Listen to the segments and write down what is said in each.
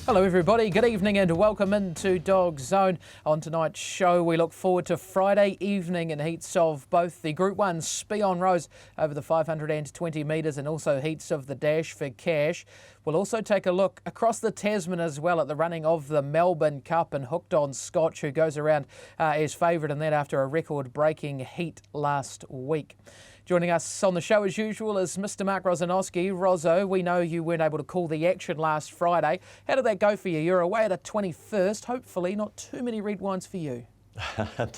Hello everybody, good evening and welcome into DogZone. On tonight's show we look forward to Friday evening in heats of both the Group 1 Spion Rose over the 520 metres and also heats of the Dash for Cash. We'll also take a look across the Tasman as well at the running of the Melbourne Cup and Hooked on Scotch, who goes around as favourite in that after a record-breaking heat last week. Joining us on the show as usual is Mr. Mark Rosanowski. Rozzo, we know you weren't able to call the action last Friday. How did that go for you? You're away at a 21st. Hopefully not too many red wines for you.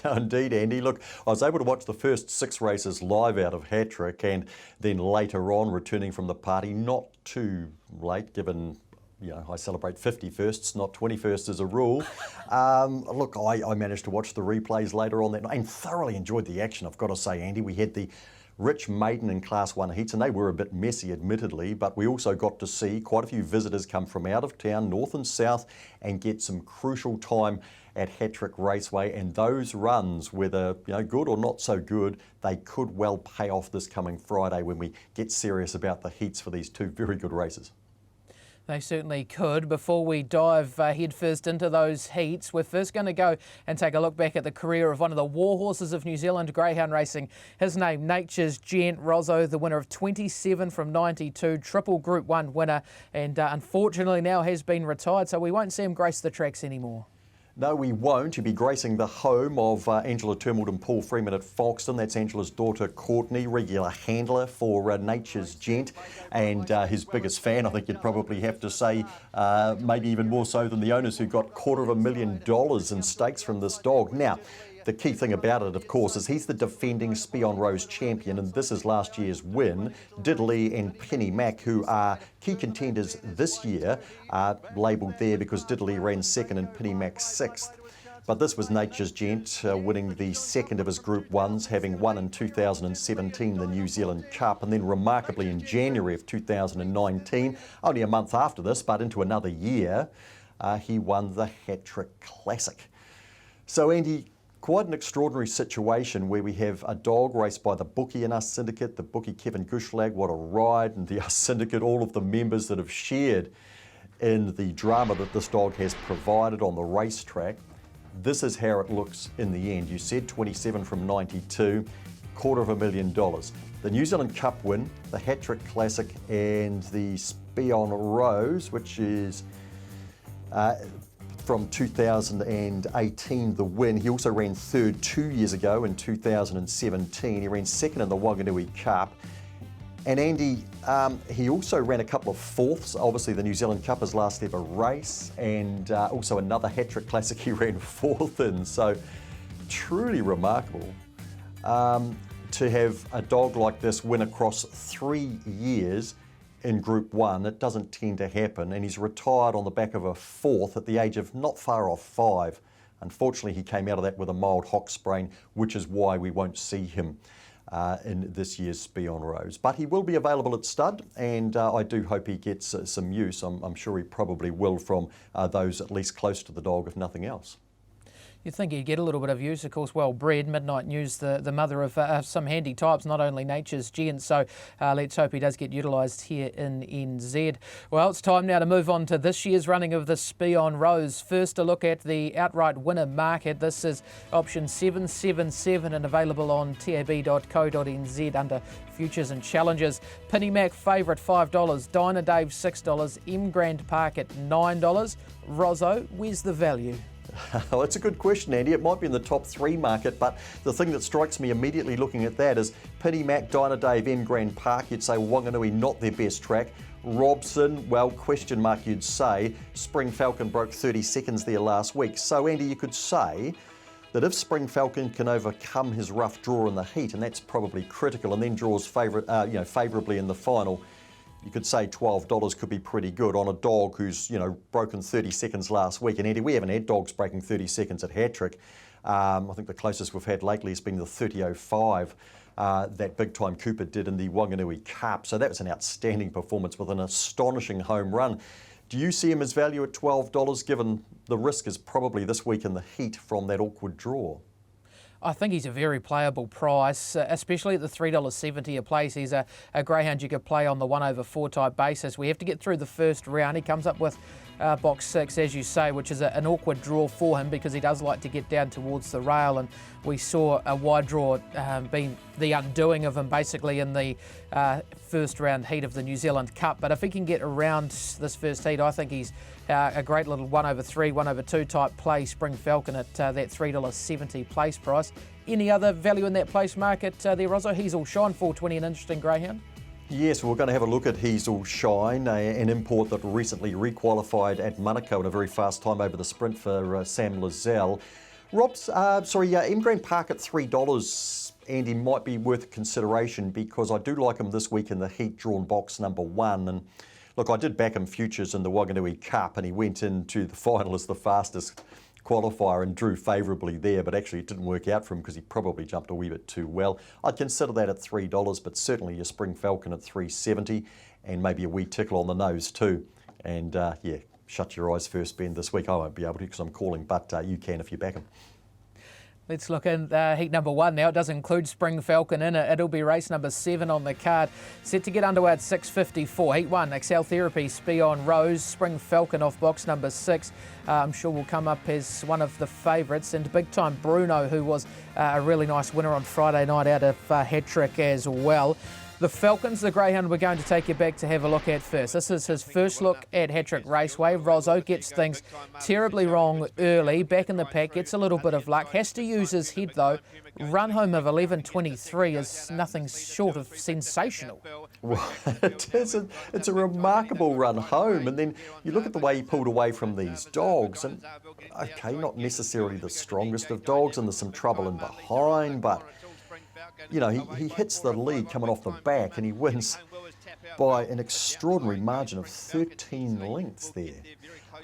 No, indeed, Andy. Look, I was able to watch the first 6 races live out of Hattrick and then later on returning from the party, not too late given I celebrate 51sts, not 21st as a rule. Look, I managed to watch the replays later on that night and thoroughly enjoyed the action, I've got to say, Andy. We had the rich maiden and Class 1 heats, and they were a bit messy, admittedly, but we also got to see quite a few visitors come from out of town, north and south, and get some crucial time at Hattrick Raceway. And those runs, whether good or not so good, they could well pay off this coming Friday when we get serious about the heats for these 2 very good races. They certainly could. Before we dive headfirst into those heats, we're first going to go and take a look back at the career of one of the war horses of New Zealand greyhound racing. His name, Nature's Gent. Rozzo, the winner of 27 from 92, triple Group 1 winner, and unfortunately now has been retired, so we won't see him grace the tracks anymore. No, we won't. He'll be gracing the home of Angela Turmold and Paul Freeman at Foxton. That's Angela's daughter, Courtney, regular handler for Nature's Gent, and his biggest fan, I think you'd probably have to say, maybe even more so than the owners, who got $250,000 in stakes from this dog. Now, the key thing about it, of course, is he's the defending Spion Rose champion, and this is last year's win. Diddley and Penny Mac, who are key contenders this year, are labelled there because Diddley ran second and Penny Mac 6th. But this was Nature's Gent, winning the second of his Group 1s, having won in 2017 the New Zealand Cup, and then remarkably in January of 2019, only a month after this, but into another year, he won the Hattrick Classic. So, Andy, quite an extraordinary situation where we have a dog raced by the bookie in our syndicate, the bookie Kevin Gushlag, what a ride, and the us syndicate, all of the members that have shared in the drama that this dog has provided on the racetrack. This is how it looks in the end. You said 27 from 92, $250,000. The New Zealand Cup win, the Hattrick Classic, and the Spion Rose, which is from 2018, the win. He also ran third 2 years ago in 2017. He ran second in the Wanganui Cup. And Andy, he also ran a couple of fourths. Obviously, the New Zealand Cup, his last ever race, and also another Hattrick Classic he ran fourth in. So truly remarkable to have a dog like this win across 3 years in Group 1. It doesn't tend to happen, and he's retired on the back of a fourth at the age of not far off 5. Unfortunately, he came out of that with a mild hock sprain, which is why we won't see him in this year's Spion Rose. But he will be available at stud, and I do hope he gets some use. I'm sure he probably will from those at least close to the dog, if nothing else. You'd think he'd get a little bit of use, of course, well bred. Midnight News, the mother of some handy types, not only Nature's Gent, so let's hope he does get utilised here in NZ. Well, it's time now to move on to this year's running of the Spion Rose. First, a look at the outright winner market. This is option 777 and available on tab.co.nz under Futures and Challenges. Penny Mac favourite $5, Dinah Dave $6, M Grand Park at $9. Rozzo, where's the value? Well, it's a good question, Andy. It might be in the top 3 market, but the thing that strikes me immediately looking at that is Penny Mac, Dinah Dave, M Grand Park. You'd say Wanganui, not their best track. Robson, well, question mark you'd say. Spring Falcon broke 30 seconds there last week. So, Andy, you could say that if Spring Falcon can overcome his rough draw in the heat, and that's probably critical, and then draws favourably in the final, you could say $12 could be pretty good on a dog who's, broken 30 seconds last week. And Andy, we haven't had dogs breaking 30 seconds at Hattrick. I think the closest we've had lately has been the 30.05 that Big Time Cooper did in the Wanganui Cup. So that was an outstanding performance with an astonishing home run. Do you see him as value at $12, given the risk is probably this week in the heat from that awkward draw? I think he's a very playable price, especially at the $3.70 a place. He's a greyhound you could play on the 1/4 type basis. We have to get through the first round. He comes up with box 6, as you say, which is an awkward draw for him because he does like to get down towards the rail, and we saw a wide draw being the undoing of him basically in the first round heat of the New Zealand Cup. But if he can get around this first heat, I think he's a great little 1/3, 1/2 type play, Spring Falcon at that $3.70 place price. Any other value in that place market there, Rozzo? He's all shine, 420, an interesting greyhound. Yes, we're going to have a look at Heasel Shine, an import that recently requalified at Manukau in a very fast time over the sprint for Sam Lizelle. M Grand Park at $3, Andy, might be worth consideration because I do like him this week in the heat drawn box number 1. And look, I did back him futures in the Waganui Cup and he went into the final as the fastest qualifier and drew favourably there, but actually it didn't work out for him because he probably jumped a wee bit too well. I'd consider that at $3, but certainly your Spring Falcon at $3.70 and maybe a wee tickle on the nose too. And yeah, shut your eyes first, Ben, this week. I won't be able to because I'm calling, but you can if you back him. Let's look in heat number 1 now. It does include Spring Falcon in it. It'll be race number 7 on the card. Set to get underway at 6:54. Heat 1, Excel Therapy, Spion Rose, Spring Falcon off box number 6. I'm sure will come up as one of the favourites. And Big Time Bruno, who was a really nice winner on Friday night out of Hattrick as well. The Falcons, the greyhound, we're going to take you back to have a look at first. This is his first look at Hattrick Raceway. Rozzo gets things terribly wrong early, back in the pack, gets a little bit of luck, has to use his head though. Run home of 11.23 is nothing short of sensational. Well, it's a remarkable run home, and then you look at the way he pulled away from these dogs, and okay, not necessarily the strongest of dogs, and there's some trouble in behind, but you know, he hits the lead coming off the back and he wins by an extraordinary margin of 13 lengths there.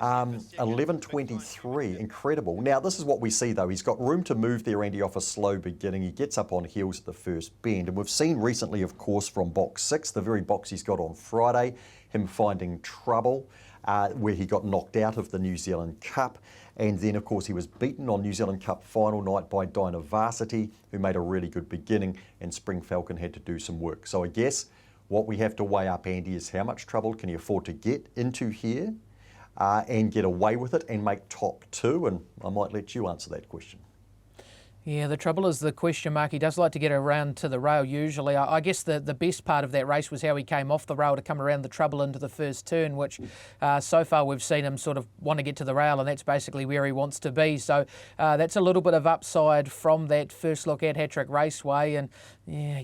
11.23, incredible. Now, this is what we see though. He's got room to move there, Andy, off a slow beginning. He gets up on heels at the first bend. And we've seen recently, of course, from box 6, the very box he's got on Friday, him finding trouble where he got knocked out of the New Zealand Cup. And then, of course, he was beaten on New Zealand Cup final night by Dyna Varsity, who made a really good beginning, and Spring Falcon had to do some work. So I guess what we have to weigh up, Andy, is how much trouble can he afford to get into here and get away with it and make top 2? And I might let you answer that question. Yeah, the trouble is the question mark. He does like to get around to the rail usually. I guess the best part of that race was how he came off the rail to come around the trouble into the first turn, which so far we've seen him sort of want to get to the rail, and that's basically where he wants to be. So that's a little bit of upside from that first look at Hattrick Raceway, and yeah,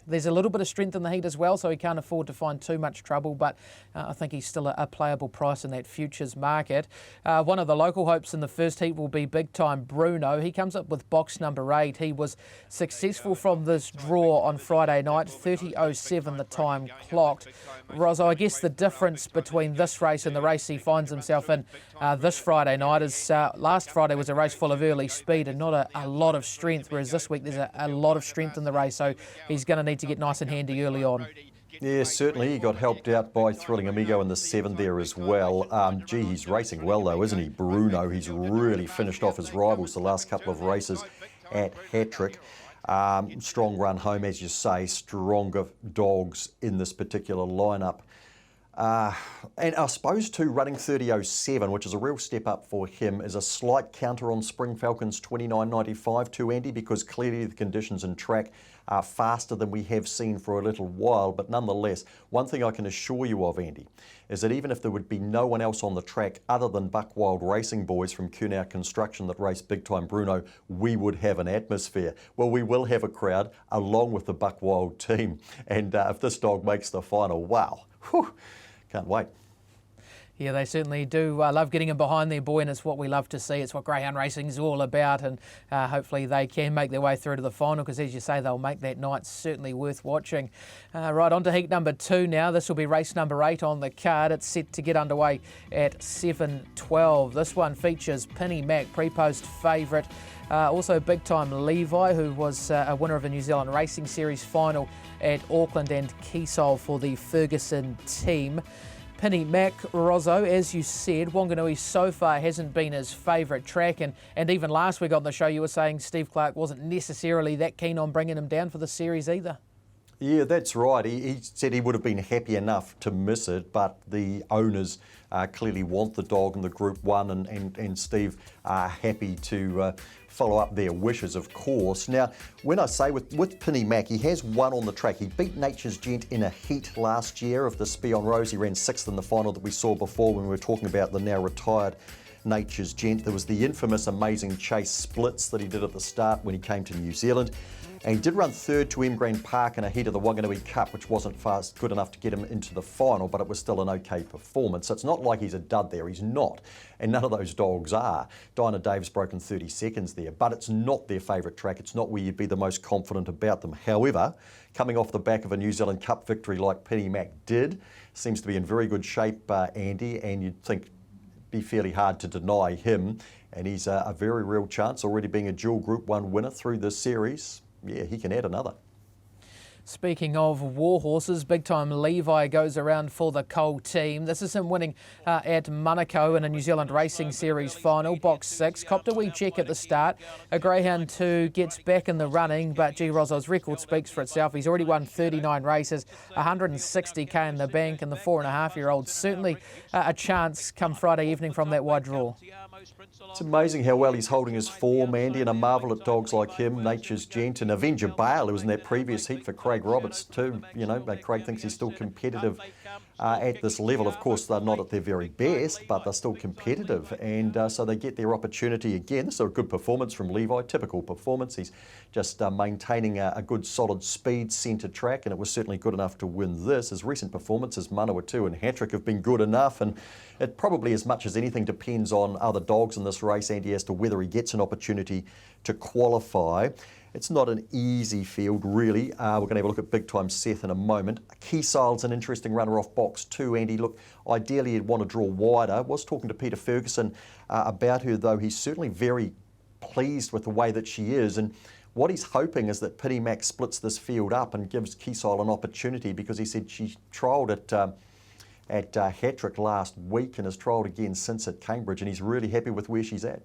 there's a little bit of strength in the heat as well, so he can't afford to find too much trouble, but I think he's still a playable price in that futures market. One of the local hopes in the first heat will be Big Time Bruno. He comes up with box number 8. He was successful from this draw on Friday night, 30.07 the time clocked. Rozzo, I guess the difference between this race and the race he finds himself in this Friday night is last Friday was a race full of early speed and not a lot of strength, whereas this week there's a lot of strength in the race, so he's going to need to get nice and handy early on. Yeah, certainly. He got helped out by Thrilling Amigo in the 7 there as well. Gee, he's racing well though, isn't he, Bruno? He's really finished off his rivals the last couple of races at Hattrick. Strong run home, as you say, stronger dogs in this particular lineup. And I suppose too, running 30.07, which is a real step up for him, is a slight counter on Spring Falcon's 29.95 too, Andy, because clearly the conditions in track are faster than we have seen for a little while. But nonetheless, one thing I can assure you of, Andy, is that even if there would be no one else on the track other than Buckwild Racing boys from Curnau Construction that race Big Time Bruno, we would have an atmosphere. Well, we will have a crowd along with the Buckwild team. And if this dog makes the final, wow, whew, can't wait. Yeah, they certainly do love getting him behind their boy, and it's what we love to see. It's what greyhound racing is all about, and hopefully they can make their way through to the final, because as you say, they'll make that night certainly worth watching. Right, on to heat number 2 now. This will be race number 8 on the card. It's set to get underway at 7:12. This one features Penny Mac, pre-post favourite. Also Big Time Levi, who was a winner of a New Zealand Racing Series final at Auckland and Keysole for the Ferguson team. Penny Mac, Rozzo, as you said, Wanganui so far hasn't been his favourite track, and even last week on the show you were saying Steve Clark wasn't necessarily that keen on bringing him down for the series either. Yeah, that's right. He said he would have been happy enough to miss it, but the owners clearly want the dog in the Group 1, and Steve are happy to follow up their wishes, of course. Now, when I say with Penny Mac, he has won on the track. He beat Nature's Gent in a heat last year of the Spion Rose. He ran 6th in the final that we saw before when we were talking about the now retired Nature's Gent. There was the infamous Amazing Chase splits that he did at the start when he came to New Zealand. And he did run 3rd to M Grand Park in a heat of the Wanganui Cup, which wasn't fast good enough to get him into the final, but it was still an okay performance. So it's not like he's a dud there, he's not. And none of those dogs are. Dinah Dave's broken 30 seconds there, but it's not their favourite track. It's not where you'd be the most confident about them. However, coming off the back of a New Zealand Cup victory like Penny Mac did, seems to be in very good shape, Andy, and you'd think it'd be fairly hard to deny him. And he's a very real chance, already being a dual Group 1 winner through this series. Yeah, he can add another. Speaking of war horses, big time Levi goes around for the Cole team. This is him winning at Manukau in a New Zealand Racing Series final, box 6. Copped a wee check at the start. A greyhound 2 gets back in the running, but gee, Rozzo's record speaks for itself. He's already won 39 races, 160k in the bank, and the 4.5-year-old certainly a chance come Friday evening from that wide draw. It's amazing how well he's holding his form, Andy, and a marvel at dogs like him, Nature's Gent, and Avenger Bale, who was in that previous heat for Craig Roberts too. You know, Craig thinks he's still competitive at this level. Of course, they're not at their very best, but they're still competitive, and so they get their opportunity again. This is a good performance from Levi, typical performance. He's just maintaining a good solid speed centre track, and it was certainly good enough to win this. His recent performances, Manawatu and Hattrick, have been good enough, and it probably as much as anything depends on other dogs in this race, Andy, as to whether he gets an opportunity to qualify. It's not an easy field, really. We're going to have a look at Big Time Seth in a moment. Keysile's an interesting runner off box 2, Andy. Look, ideally you'd want to draw wider. I was talking to Peter Ferguson about her, though. He's certainly very pleased with the way that she is, and what he's hoping is that Penny Mac splits this field up and gives Keysile an opportunity, because he said she trialled at Hattrick last week and has trialled again since at Cambridge, and he's really happy with where she's at.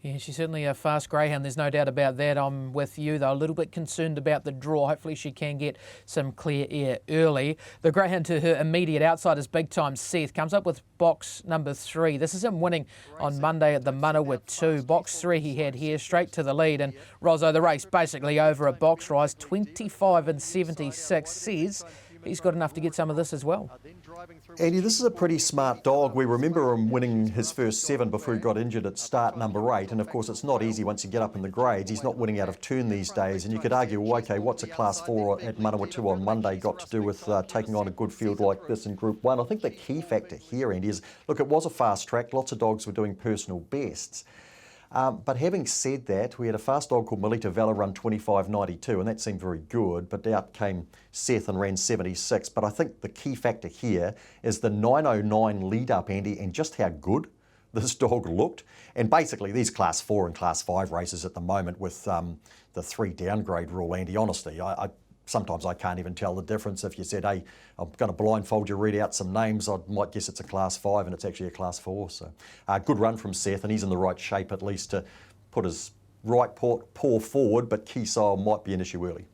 Yeah, she's certainly a fast greyhound, there's no doubt about that. I'm with you, though, a little bit concerned about the draw. Hopefully she can get some clear air early. The greyhound to her immediate outside is Big Time Seth, comes up with box number 3. This is him winning on Monday at the Manawa 2. Box 3 he had here, straight to the lead, and Rozzo, the race basically over at box rise, 25.76, says he's got enough to get some of this as well. Andy, this is a pretty smart dog. We remember him winning his first 7 before he got injured at start number 8, and of course it's not easy once you get up in the grades. He's not winning out of turn these days, and you could argue, well, okay, what's a Class 4 at Manawatu on Monday got to do with taking on a good field like this in Group 1? I think the key factor here, Andy, is, look, it was a fast track. Lots of dogs were doing personal bests. But having said that, we had a fast dog called Melita Vella run 25.92, and that seemed very good, but out came Seth and ran 76. But I think the key factor here is the 9.09 lead-up, Andy, and just how good this dog looked. And basically, these Class 4 and Class 5 races at the moment with the 3 downgrade rule, Andy, honestly, sometimes I can't even tell the difference. If you said, hey, I'm going to blindfold you, read out some names, I might guess it's a Class 5 and it's actually a Class 4. So good run from Seth, and he's in the right shape at least to put his right paw forward, but Keysile might be an issue early.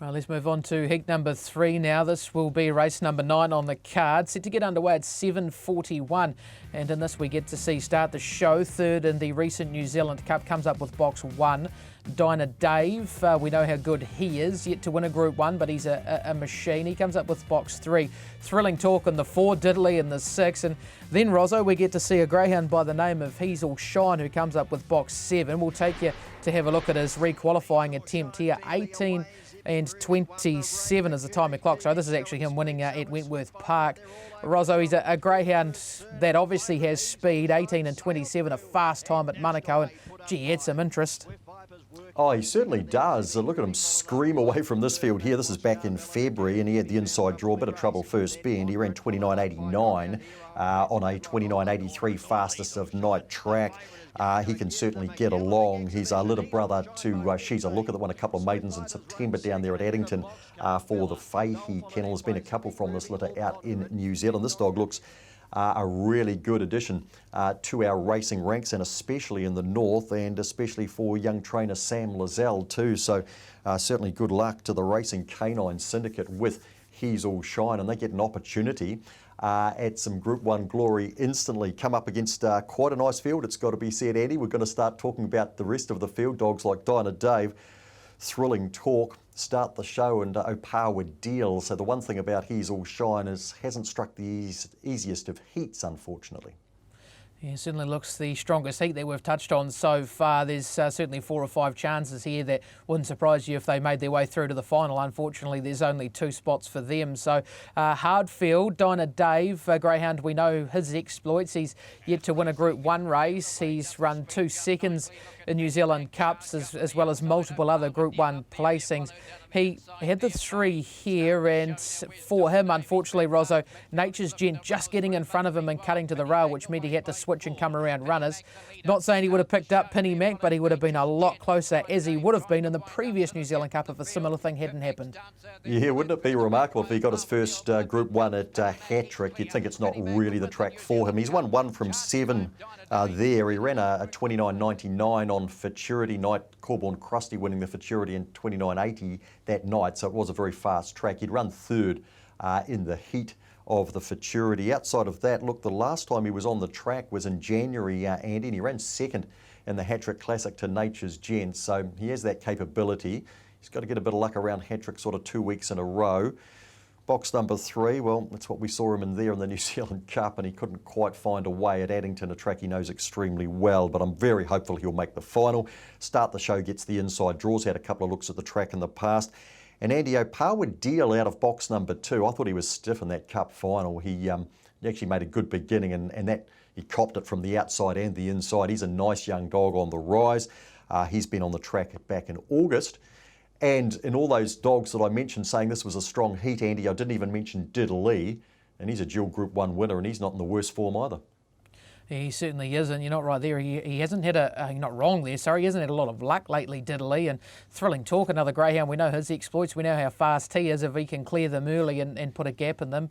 Right, let's move on to heat number 3 now. This will be race number 9 on the card. Set to get underway at 7:41. And in this we get to see start the show. 3rd in the recent New Zealand Cup, comes up with box 1. Dinah Dave, we know how good he is. Yet to win a Group 1, but he's a machine. He comes up with box 3. Thrilling Talk in the 4, Diddley in the 6. And then, Rozzo, we get to see a greyhound by the name of Hazel Shine, who comes up with box 7. We'll take you to have a look at his re-qualifying attempt here. 18 and 27 is the timing clock. So this is actually him winning at Wentworth Park. Rozzo, he's a greyhound that obviously has speed. 18 and 27, a fast time at Manukau, and gee, he had some interest. Oh, he certainly does. Look at him scream away from this field here. This is back in February, and he had the inside draw, a bit of trouble first bend. He ran 29.89 on a 29.83 fastest of night track. He can certainly get along. He's a little brother to She's a Looker that won a couple of maidens in September down there at Addington for the Fahey kennel. There's been a couple from this litter out in New Zealand. This dog looks a really good addition to our racing ranks, and especially in the north, and especially for young trainer Sam Lizelle too. So certainly good luck to the Racing Canine Syndicate with He's All Shine, and they get an opportunity at some Group 1 glory instantly. Come up against quite a nice field, it's got to be said, Andy. We're going to start talking about the rest of the field. Dogs like Dinah Dave, thrilling talk, start the show, and Opawa Deal. So the one thing about He's All Shine is hasn't struck the easiest of heats, unfortunately. Yeah, certainly looks the strongest heat that we've touched on so far. There's certainly 4 or 5 chances here that wouldn't surprise you if they made their way through to the final. Unfortunately, there's only 2 spots for them. So hard field. Dinah Dave, greyhound, we know his exploits. He's yet to win a Group 1 race. He's run 2 seconds in New Zealand Cups as well as multiple other Group 1 placings. He had the 3 here, and for him, unfortunately, Rozzo, Nature's Gent just getting in front of him and cutting to the rail, which meant he had to switch and come around runners. Not saying he would have picked up Penny Mac, but he would have been a lot closer, as he would have been in the previous New Zealand Cup if a similar thing hadn't happened. Yeah, wouldn't it be remarkable if he got his first Group 1 at Hat-Trick? You'd think it's not really the track for him. He's won 1 from 7 there. He ran a 29.99 on Futurity night, Corborn Krusty winning the Futurity in 29.80 that night, so it was a very fast track. He'd run 3rd in the heat of the Futurity. Outside of that, look, the last time he was on the track was in January, Andy, and he ran 2nd in the Hat-Trick Classic to Nature's Gent, so he has that capability. He's got to get a bit of luck around Hat-Trick sort of 2 weeks in a row. Box number 3, well, that's what we saw him in there in the New Zealand Cup, and he couldn't quite find a way at Addington, a track he knows extremely well, but I'm very hopeful he'll make the final. Start the show, gets the inside draws, had a couple of looks at the track in the past. And Andy, Opawa Deal out of box number 2, I thought he was stiff in that Cup final. He actually made a good beginning, and that he copped it from the outside and the inside. He's a nice young dog on the rise. He's been on the track back in August. And in all those dogs that I mentioned saying this was a strong heat, Andy, I didn't even mention Diddley, and he's a dual Group 1 winner, and he's not in the worst form either. He certainly isn't. You're not right there. He hasn't had you're not wrong there, sorry. He hasn't had a lot of luck lately, Diddley. And thrilling talk, another greyhound. We know his exploits. We know how fast he is if he can clear them early and put a gap in them.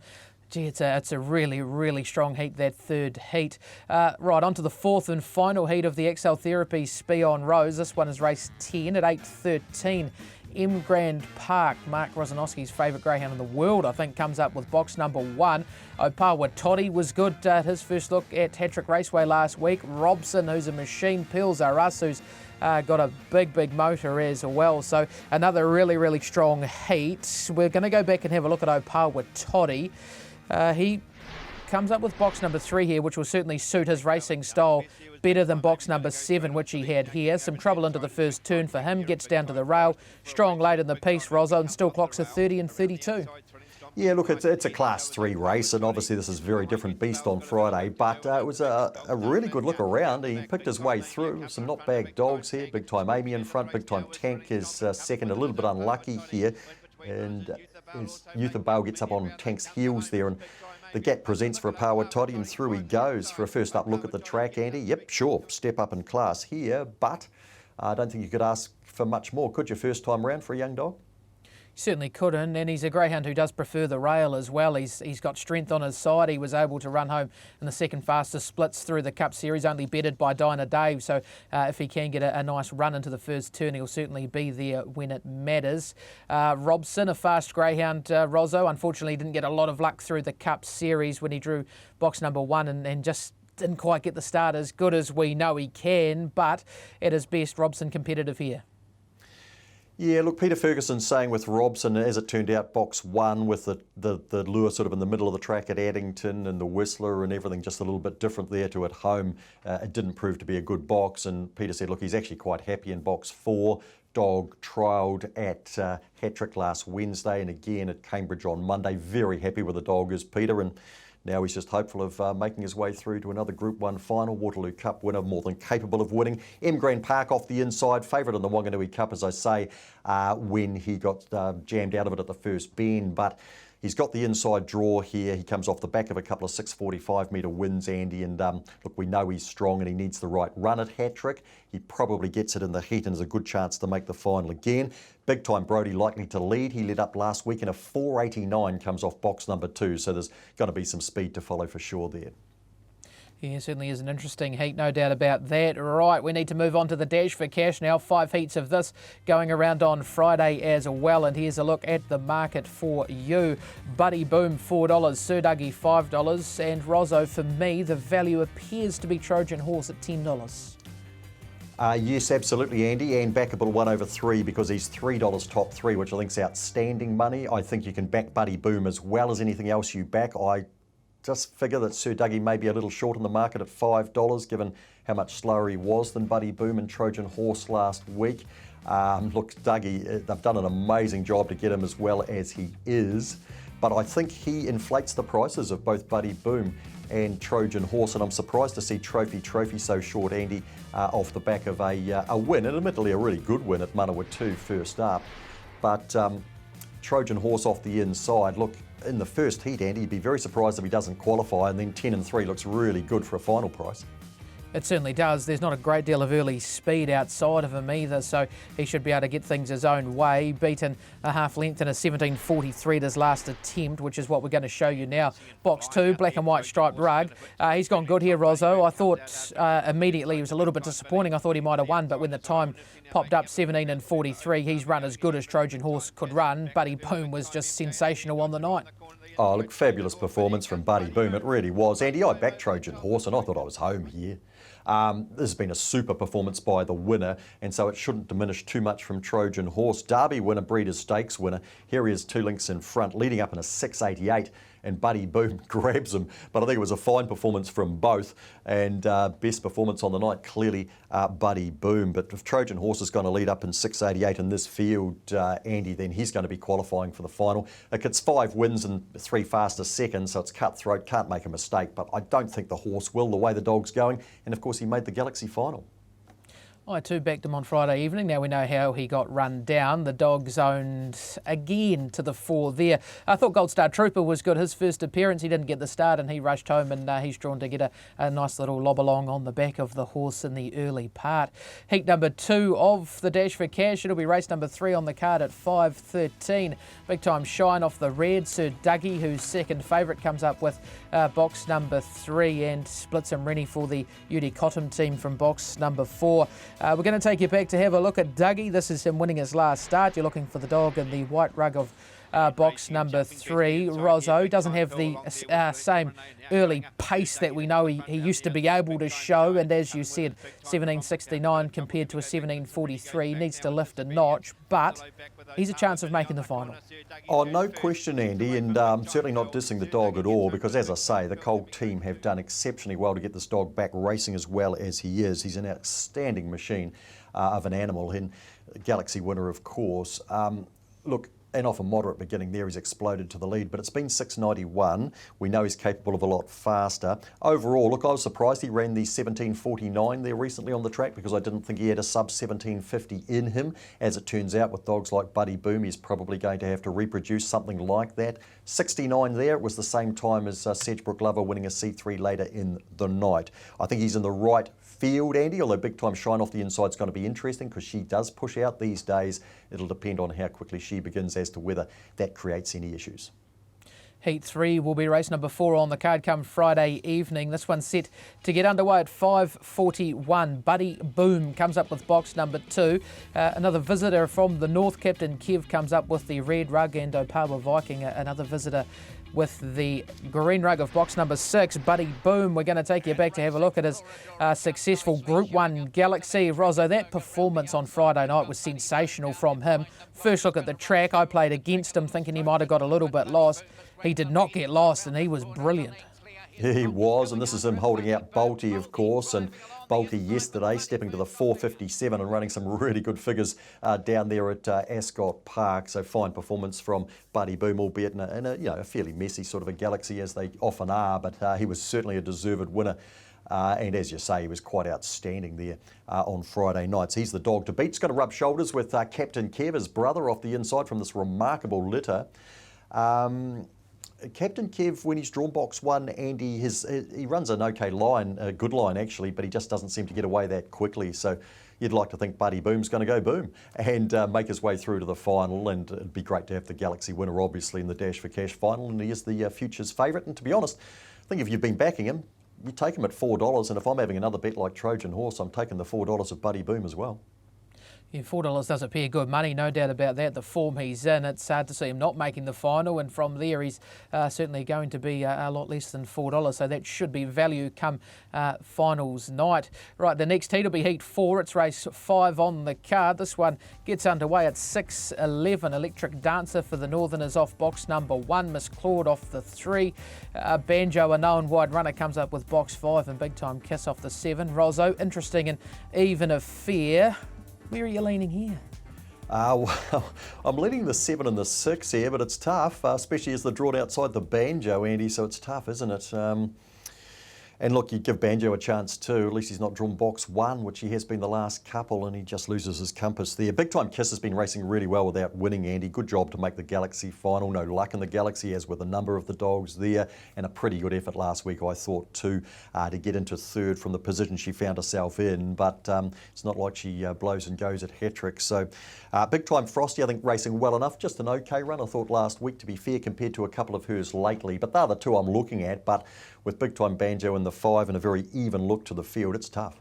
Gee, it's a really, really strong heat, that 3rd heat. Right, on to the 4th and final heat of the Excel Therapy Spion Rose. This one is race 10 at 8:13. M Grand Park, Mark Rosanowski's favourite greyhound in the world, I think, comes up with box number 1. Opawa Toddy was good at his first look at Hat-Trick Raceway last week. Robson, who's a machine. Pearls Aras, who's got a big motor as well. So another really, really strong heat. We're going to go back and have a look at Opawa Toddy. He comes up with box number 3 here, which will certainly suit his racing style better than box number 7, which he had here. Some trouble into the first turn for him, gets down to the rail, strong late in the piece, Rozzo, and still clocks a 30 and 32. Yeah, look, it's a Class 3 race, and obviously this is a very different beast on Friday, but it was a really good look around. He picked his way through. Some not bad dogs here. Big Time Amy in front, Big Time Tank is second, a little bit unlucky here, and Youth of Bale gets up on Tank's heels there, and the gap presents for Opawa Toddy, and through he goes for a first up look at the track, Andy. Yep, sure, step up in class here, but I don't think you could ask for much more, could you, first time round for a young dog? Certainly couldn't, and he's a greyhound who does prefer the rail as well. He's got strength on his side. He was able to run home in the second fastest splits through the Cup Series, only betted by Dinah Dave. So if he can get a nice run into the first turn, he'll certainly be there when it matters. Robson, a fast greyhound, Rozzo, unfortunately didn't get a lot of luck through the Cup Series when he drew box number 1 and just didn't quite get the start as good as we know he can, but at his best, Robson competitive here. Yeah, look, Peter Ferguson's saying with Robson, as it turned out, box 1 with the lure sort of in the middle of the track at Addington and the Whistler and everything just a little bit different there to at home. It didn't prove to be a good box, and Peter said, look, he's actually quite happy in box 4. Dog trialled at Hat-Trick last Wednesday and again at Cambridge on Monday. Very happy with the dog is Peter, and now he's just hopeful of making his way through to another Group 1 final. Waterloo Cup winner, more than capable of winning. M Grand Park off the inside, favourite in the Wanganui Cup, as I say, when he got jammed out of it at the first bend. But He's got the inside draw here. He comes off the back of a couple of 645 metre wins, Andy, and look, we know he's strong and he needs the right run at hat-trick. He probably gets it in the heat and has a good chance to make the final again. Big Time Brody likely to lead. He led up last week in a 4.89, comes off box number 2, so there's going to be some speed to follow for sure there. Yeah, certainly is an interesting heat, no doubt about that. Right, we need to move on to the Dash for Cash now. 5 heats of this going around on Friday as well. And here's a look at the market for you. Buddy Boom, $4. Sir Dougie, $5. And Rozzo, for me, the value appears to be Trojan Horse at $10. Yes, absolutely, Andy, and backable 1/3 because he's $3 top 3, which I think is outstanding money. I think you can back Buddy Boom as well as anything else you back. I just figure that Sir Dougie may be a little short in the market at $5, given how much slower he was than Buddy Boom and Trojan Horse last week. Look, Dougie, they've done an amazing job to get him as well as he is, but I think he inflates the prices of both Buddy Boom and Trojan Horse, and I'm surprised to see Trophy so short, Andy, off the back of a win, and admittedly a really good win at Manawa 2 first up. But Trojan Horse off the inside, look, in the first heat, Andy, you'd be very surprised if he doesn't qualify, and then 10-3 looks really good for a final price. It certainly does. There's not a great deal of early speed outside of him either, so he should be able to get things his own way. Beaten a half length in a 17.43 at his last attempt, which is what we're going to show you now. Box 2, black and white striped rug. He's gone good here, Rozzo. I thought immediately he was a little bit disappointing. I thought he might have won, but when the time popped up 17.43, he's run as good as Trojan Horse could run. Buddy Boom was just sensational on the night. Oh, look, fabulous performance from Buddy Boom. It really was. Andy, I backed Trojan Horse and I thought I was home here. This has been a super performance by the winner, and so it shouldn't diminish too much from Trojan Horse. Derby winner, Breeders' Stakes winner. Here he is 2 lengths in front, leading up in a 6.88, and Buddy Boom grabs him. But I think it was a fine performance from both, and best performance on the night, clearly Buddy Boom. But if Trojan Horse is going to lead up in 6.88 in this field, Andy, then he's going to be qualifying for the final. It gets 5 wins and 3 fastest seconds, so it's cutthroat, can't make a mistake. But I don't think the horse will, the way the dog's going. And of course, he made the Galaxy final. I too backed him on Friday evening. Now we know how he got run down. The DogZone again to the 4 there. I thought Gold Star Trooper was good. His first appearance, he didn't get the start and he rushed home, and he's drawn to get a nice little lob along on the back of the horse in the early part. Heat number 2 of the Dash for Cash. It'll be race number 3 on the card at 5.13. Big Time Shine off the red. Sir Dougie, who's second favourite, comes up with box number 3, and Splitsum Rennie for the UD Cotton team from box number 4. We're going to take you back to have a look at Dougie. This is him winning his last start. You're looking for the dog in the white rug of box number 3. Rozzo doesn't have the same early pace that we know he used to be able to show, and as you said, 17.69 compared to a 17.43 needs to lift a notch, but he's a chance of making the final. Oh, no question, Andy, and certainly not dissing the dog at all, because as I say, the Colt team have done exceptionally well to get this dog back racing as well as he is. He's an outstanding machine of an animal, and Galaxy winner, of course. Look, and off a moderate beginning there, he's exploded to the lead, but it's been 6.91. We know he's capable of a lot faster. Overall, look, I was surprised he ran the 17.49 there recently on the track, because I didn't think he had a sub 17.50 in him. As it turns out, with dogs like Buddy Boom, he's probably going to have to reproduce something like that. 69 there, it was the same time as Sedgebrook Lover winning a C3 later in the night. I think he's in the right field, Andy, although Big Time Shine off the inside is going to be interesting because she does push out these days. It'll depend on how quickly she begins as to whether that creates any issues. Heat 3 will be race number 4 on the card come Friday evening. This one's set to get underway at 5.41. Buddy Boom comes up with box number 2. Another visitor from the north, Captain Kev, comes up with the red rug, and Opawa Viking, another visitor with the green rug of box number 6. Buddy Boom, we're going to take you back to have a look at his successful Group 1 Galaxy. Rozzo, that performance on Friday night was sensational from him. First look at the track, I played against him thinking he might have got a little bit lost. He did not get lost, and he was brilliant. He was, and this is him holding out Bolty, of course, and Bolty yesterday stepping to the 4.57 and running some really good figures down there at Ascot Park. So fine performance from Buddy Boom, albeit in a fairly messy sort of a Galaxy, as they often are, but he was certainly a deserved winner. And as you say, he was quite outstanding there on Friday nights. He's the dog to beat. He's going to rub shoulders with Captain Kev, his brother, off the inside from this remarkable litter. Captain Kev, when he's drawn box one, Andy, he runs an okay line, a good line actually, but he just doesn't seem to get away that quickly. So you'd like to think Buddy Boom's going to go boom and make his way through to the final, and it'd be great to have the Galaxy winner obviously in the Dash for Cash final, and he is the future's favourite. And to be honest, I think if you've been backing him, you take him at $4, and if I'm having another bet like Trojan Horse, I'm taking the $4 of Buddy Boom as well. Yeah, $4 does appear good money, no doubt about that. The form he's in, it's hard to see him not making the final, and from there he's certainly going to be a lot less than $4, so that should be value come finals night. Right, the next heat will be heat 4. It's race 5 on the card. This one gets underway at 6:11. Electric Dancer for the Northerners off box number 1. Miss Claude off the 3. Banjo, a known wide runner, comes up with box 5, and Big Time Kiss off the 7. Rozzo, interesting and even affair. Where are you leaning here? Well, I'm leaning the 7 and the 6 here, but it's tough, especially as they're drawn outside the Banjo, Andy, so it's tough, isn't it? And look, you give Banjo a chance too. At least he's not drawn box 1, which he has been the last couple, and he just loses his compass there. Big Time Kiss has been racing really well without winning, Andy. Good job to make the Galaxy final. No luck in the Galaxy, as with a number of the dogs there, and a pretty good effort last week, I thought, too, to get into 3rd from the position she found herself in. But it's not like she blows and goes at hat-trick. So Big Time Frosty, I think, racing well enough. Just an okay run, I thought, last week, to be fair, compared to a couple of hers lately. But they're the two I'm looking at. But with Big Time Banjo in the 5 and a very even look to the field, it's tough.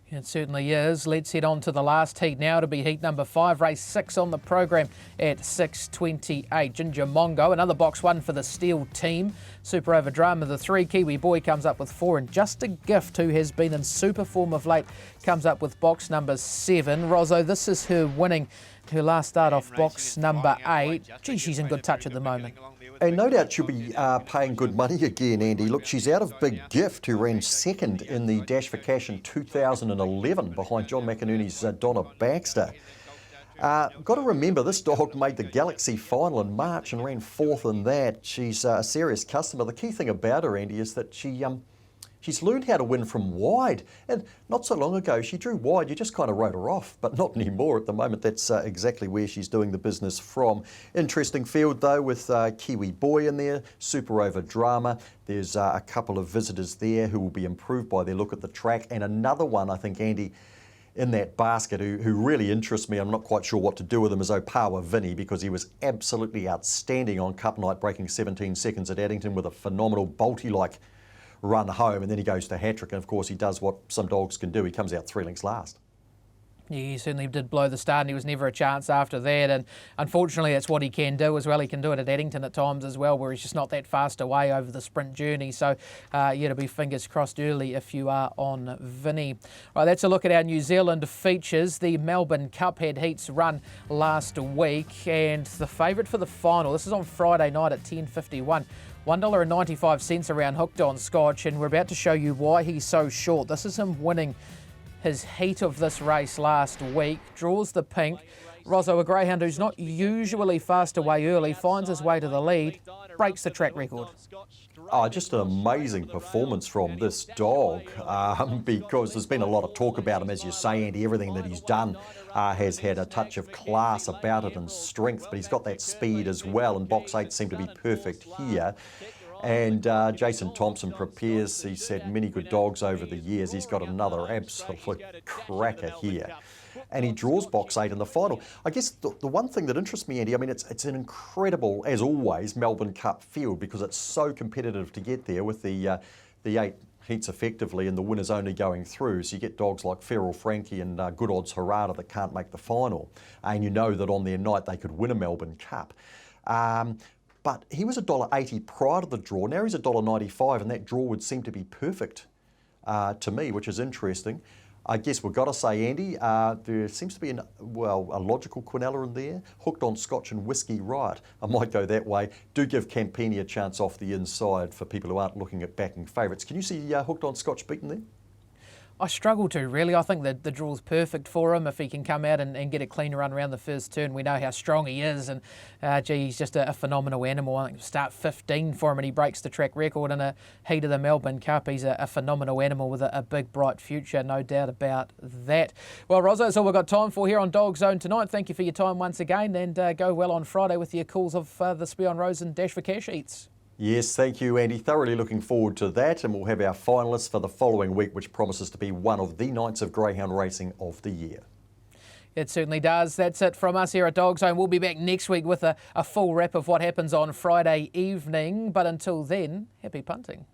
It certainly is. Let's head on to the last heat now. To be heat number 5, race 6 on the program at 6:28. Ginger Mongo, another box 1 for the Steel team. Super Over Drama, the 3. Kiwi Boy comes up with 4, and Just a Gift, who has been in super form of late, comes up with box number 7. Rozzo, this is her winning her last start off box number 8. Gee, she's in good touch at the moment. And no doubt she'll be paying good money again, Andy. Look, she's out of Big Gift, who ran 2nd in the Dash for Cash in 2011 behind John McInerney's Donna Baxter. Got to remember, this dog made the Galaxy final in March and ran 4th in that. She's a serious customer. The key thing about her, Andy, is that she's learned how to win from wide. And not so long ago, she drew wide. You just kind of wrote her off, but not anymore at the moment. That's exactly where she's doing the business from. Interesting field, though, with Kiwi Boy in there, Super Over Drama. There's a couple of visitors there who will be improved by their look at the track. And another one, I think, Andy, in that basket who really interests me. I'm not quite sure what to do with him, is Opawa Vinny, because he was absolutely outstanding on Cup night, breaking 17 seconds at Addington with a phenomenal Bolty-like run home, and then he goes to hat-trick, and of course he does what some dogs can do. He comes out 3 lengths last. Yeah, he certainly did blow the start, and he was never a chance after that, and unfortunately that's what he can do as well. He can do it at Addington at times as well, where he's just not that fast away over the sprint journey. So yeah, to be fingers crossed early if you are on Vinny. Right, that's a look at our New Zealand features. The Melbourne Cup had heats run last week, and the favourite for the final, this is on Friday night at 10:51. $1.95 around Hooked on Scotch, and we're about to show you why he's so short. This is him winning his heat of this race last week. Draws the pink. Rozzo, a greyhound who's not usually fast away early, finds his way to the lead, breaks the track record. Oh, just an amazing performance from this dog, because there's been a lot of talk about him, as you say, Andy. Everything that he's done has had a touch of class about it and strength, but he's got that speed as well, and box 8 seemed to be perfect here. And Jason Thompson prepares. He's had many good dogs over the years. He's got another absolute cracker here. And he draws box 8 in the final. I guess the one thing that interests me, Andy, I mean, it's an incredible, as always, Melbourne Cup field, because it's so competitive to get there with the 8 heats effectively and the winners only going through. So you get dogs like Feral Frankie and Good Odds Harada that can't make the final. And you know that on their night they could win a Melbourne Cup. But he was $1.80 prior to the draw. Now he's $1.95, and that draw would seem to be perfect to me, which is interesting. I guess we've got to say, Andy, there seems to be a logical quinella in there. Hooked on Scotch and Whiskey Riot. I might go that way. Do give Campini a chance off the inside for people who aren't looking at backing favourites. Can you see Hooked on Scotch beaten there? I struggle to, really. I think that the draw's perfect for him if he can come out and get a clean run around the first turn. We know how strong he is, and he's just a phenomenal animal. I think start 15 for him and he breaks the track record in a heat of the Melbourne Cup. He's a phenomenal animal with a big, bright future, no doubt about that. Well, Rosa, that's all we've got time for here on DogZone tonight. Thank you for your time once again, and go well on Friday with your calls of the Spee on Rose and Dash for Cash Eats. Yes, thank you, Andy. Thoroughly looking forward to that, and we'll have our finalists for the following week, which promises to be one of the nights of greyhound racing of the year. It certainly does. That's it from us here at DogZone. We'll be back next week with a full wrap of what happens on Friday evening. But until then, happy punting.